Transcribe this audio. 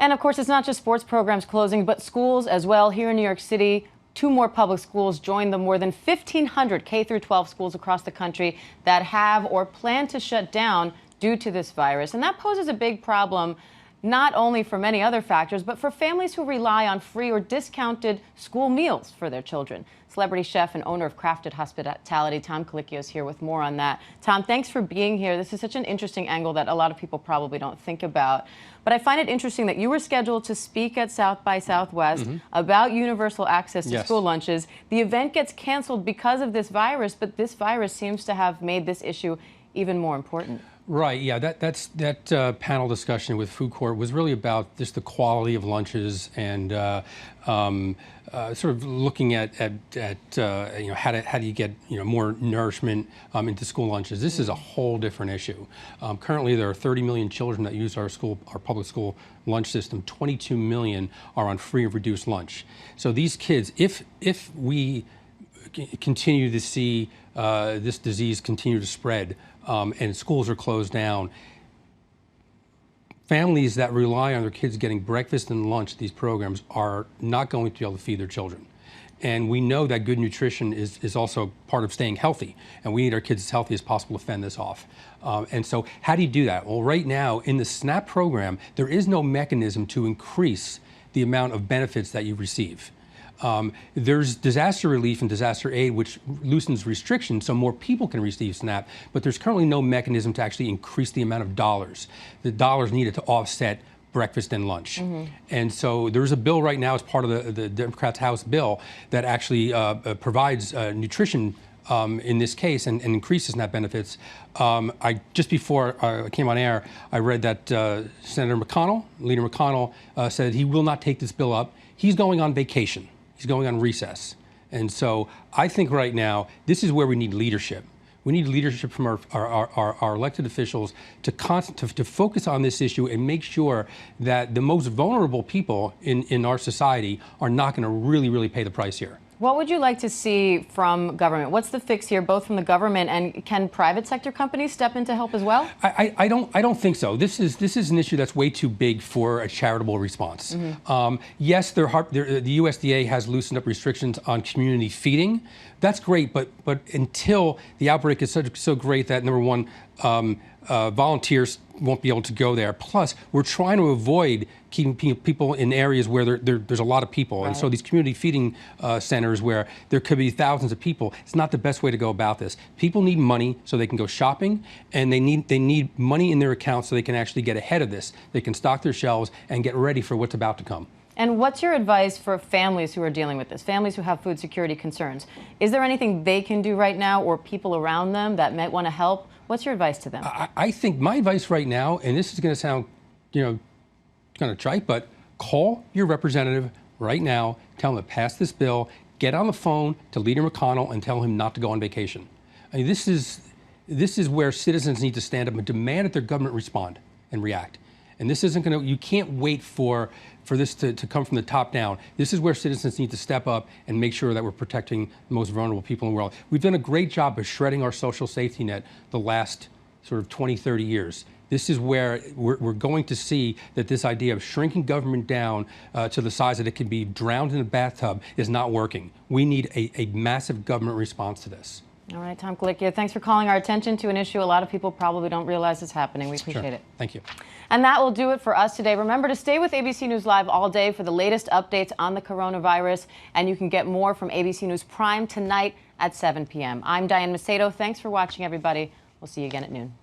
And of course, it's not just sports programs closing, but schools as well. Here in New York City, 2 more public schools joined the more than 1,500 K-12 schools across the country that have or plan to shut down due to this virus. And that poses a big problem, not only for many other factors, but for families who rely on free or discounted school meals for their children. Celebrity chef and owner of Crafted Hospitality, Tom Colicchio, is here with more on that. Tom, thanks for being here. This is such an interesting angle that a lot of people probably don't think about. But I find it interesting that you were scheduled to speak at South by Southwest about universal access to school lunches. The event gets canceled because of this virus, but this virus seems to have made this issue even more important. Right, yeah, that panel discussion with Food Court was really about just the quality of lunches and sort of looking at you know, how do you get more nourishment into school lunches. This is a whole different issue. Currently, there are 30 million children that use our public school lunch system. 22 million are on free or reduced lunch. So these kids, if we continue to see this disease continue to spread, and schools are closed down, families that rely on their kids getting breakfast and lunch at these programs are not going to be able to feed their children. And we know that good nutrition is also part of staying healthy, and we need our kids as healthy as possible to fend this off. And so how do you do that? Well, right now in the SNAP program, there is no mechanism to increase the amount of benefits that you receive. There's disaster relief and disaster aid, which loosens restrictions so more people can receive SNAP, but there's currently no mechanism to actually increase the amount of dollars. The dollars needed to offset breakfast and lunch. And so there's a bill right now as part of the Democrats' House bill that actually provides nutrition in this case and increases SNAP benefits. Just before I came on air, I read that Leader McConnell said he will not take this bill up. He's going on vacation. He's going on recess. And so I think right now, this is where we need leadership. We need leadership from our elected officials to focus on this issue and make sure that the most vulnerable people in our society are not going to really pay the price here. What would you like to see from government? What's the fix here, both from the government, and can private sector companies step in to help as well? I don't think so. This is an issue that's way too big for a charitable response. Yes, the USDA has loosened up restrictions on community feeding. That's great, but until the outbreak is so great that, number one, volunteers won't be able to go there. Plus, we're trying to avoid keeping people in areas where there's a lot of people. And so these community feeding centers where there could be thousands of people, it's not the best way to go about this. People need money so they can go shopping, and they need money in their accounts so they can actually get ahead of this. They can stock their shelves and get ready for what's about to come. And what's your advice for families who are dealing with this, families who have food security concerns? Is there anything they can do right now, or people around them that might want to help? What's your advice to them? I think my advice right now, and this is going to sound, kind of trite, but call your representative right now, tell him to pass this bill, get on the phone to Leader McConnell and tell him not to go on vacation. I mean, this is where citizens need to stand up and demand that their government respond and react. And this isn't going to, you can't wait for this to come from the top down. This is where citizens need to step up and make sure that we're protecting the most vulnerable people in the world. We've done a great job of shredding our social safety net the last sort of 20, 30 years. This is where we're going to see that this idea of shrinking government down to the size that it can be drowned in a bathtub is not working. We need a massive government response to this. All right, Tom Colicchio, thanks for calling our attention to an issue a lot of people probably don't realize is happening. We appreciate it. Thank you. And that will do it for us today. Remember to stay with ABC News Live all day for the latest updates on the coronavirus, and you can get more from ABC News Prime tonight at 7 p.m. I'm Diane Macedo. Thanks for watching, everybody. We'll see you again at noon.